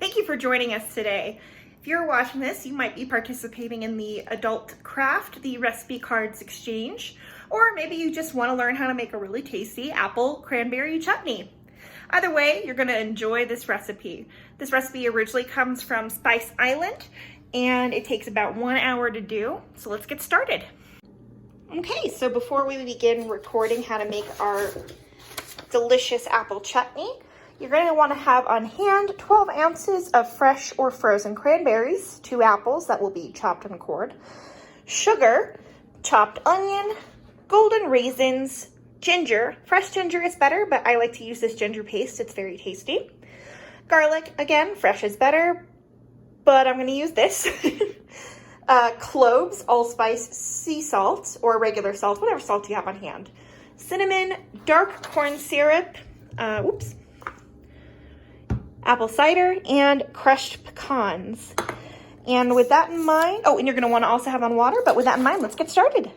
Thank you for joining us today. If you're watching this, you might be participating in the Adult Craft, the Recipe Cards Exchange, or maybe you just want to learn how to make a really tasty apple cranberry chutney. Either way, you're going to enjoy this recipe. This recipe originally comes from Spice Island, and it takes about 1 hour to do, so let's get started. Okay, so before we begin recording how to make our delicious apple chutney, you're going to want to have on hand 12 ounces of fresh or frozen cranberries, 2 apples that will be chopped and cored, sugar, chopped onion, golden raisins, ginger. Fresh ginger is better, but I like to use this ginger paste. It's very tasty. Garlic, again, fresh is better, but I'm going to use this. Cloves, allspice, sea salt, or regular salt, whatever salt you have on hand. Cinnamon, dark corn syrup, apple cider, and crushed pecans. And with that in mind, and you're going to want to also have on water, but with that in mind, let's get started.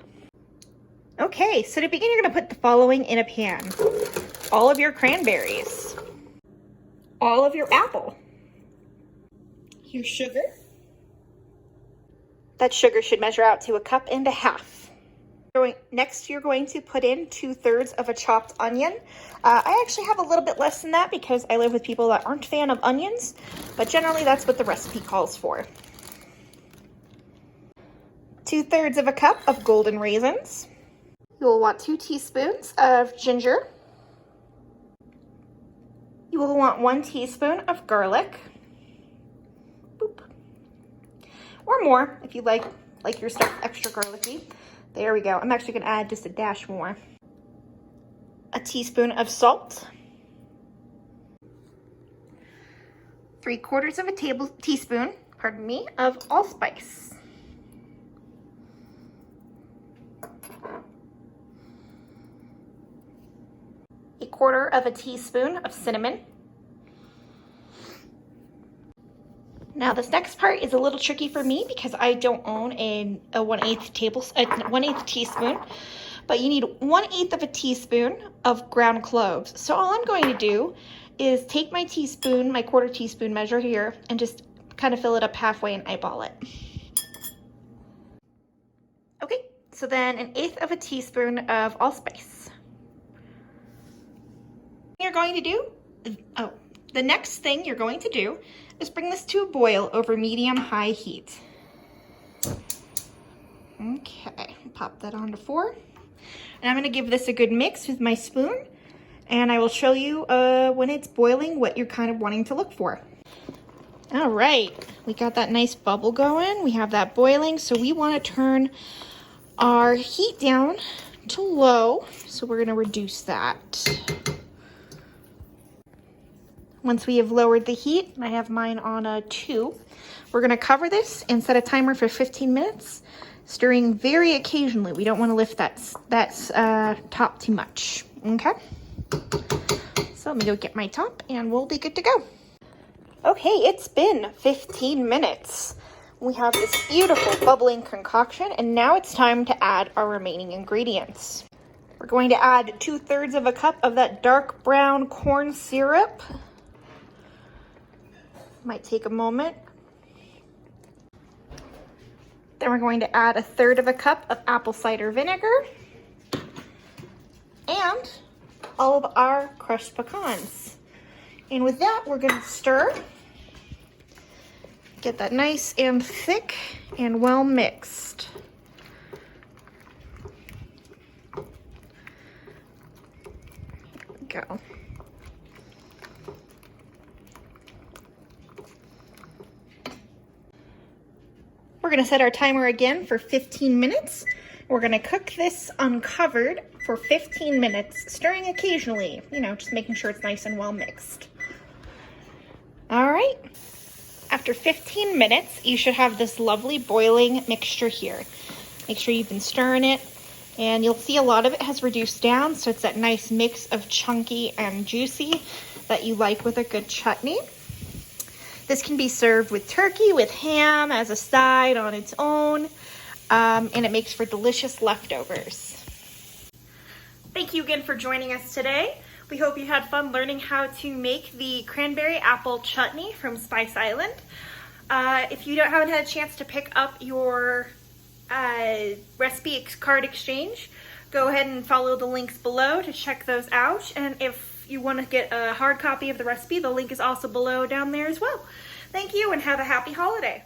Okay, so to begin, you're going to put the following in a pan. All of your cranberries, all of your apple, your sugar. That sugar should measure out to 1.5 cups. Next, you're going to put in 2/3 of a chopped onion. I actually have a little bit less than that because I live with people that aren't a fan of onions, but generally that's what the recipe calls for. 2/3 of a cup of golden raisins. You will want 2 teaspoons of ginger. You will want 1 teaspoon of garlic. Boop. Or more if you like your stuff extra garlicky. There we go. I'm actually going to add just a dash more. A teaspoon of salt. 3/4 of a teaspoon, of allspice. A 1/4 of a teaspoon of cinnamon. Now this next part is a little tricky for me because I don't own a 1/8 teaspoon, but you need 1/8 of a teaspoon of ground cloves. So all I'm going to do is take my teaspoon, my 1/4 teaspoon measure here, and just kind of fill it up halfway and eyeball it. Okay, so then 1/8 of a teaspoon of allspice. The next thing you're going to do is bring this to a boil over medium-high heat. Okay, pop that onto 4. And I'm going to give this a good mix with my spoon, and I will show you when it's boiling what you're kind of wanting to look for. All right, we got that nice bubble going. We have that boiling, so we want to turn our heat down to low, so we're going to reduce that. Once we have lowered the heat, I have mine on a 2. We're going to cover this and set a timer for 15 minutes, stirring very occasionally. We don't want to lift that top too much, okay? So let me go get my top and we'll be good to go. Okay, it's been 15 minutes. We have this beautiful bubbling concoction, and now it's time to add our remaining ingredients. We're going to add 2/3 of a cup of that dark brown corn syrup. Might take a moment. Then we're going to add 1/3 of a cup of apple cider vinegar and all of our crushed pecans. And with that, we're going to stir. Get that nice and thick and well mixed. There we go. We're going to set our timer again for 15 minutes. We're going to cook this uncovered for 15 minutes, stirring occasionally, just making sure it's nice and well mixed. All right. After 15 minutes, you should have this lovely boiling mixture here. Make sure you've been stirring it, and you'll see a lot of it has reduced down, so it's that nice mix of chunky and juicy that you like with a good chutney. This can be served with turkey, with ham as a side on its own, and it makes for delicious leftovers. Thank you again for joining us today. We hope you had fun learning how to make the cranberry apple chutney from Spice Island. If you haven't had a chance to pick up your recipe card exchange, go ahead and follow the links below to check those out. And if you want to get a hard copy of the recipe, the link is also below down there as well. Thank you and have a happy holiday.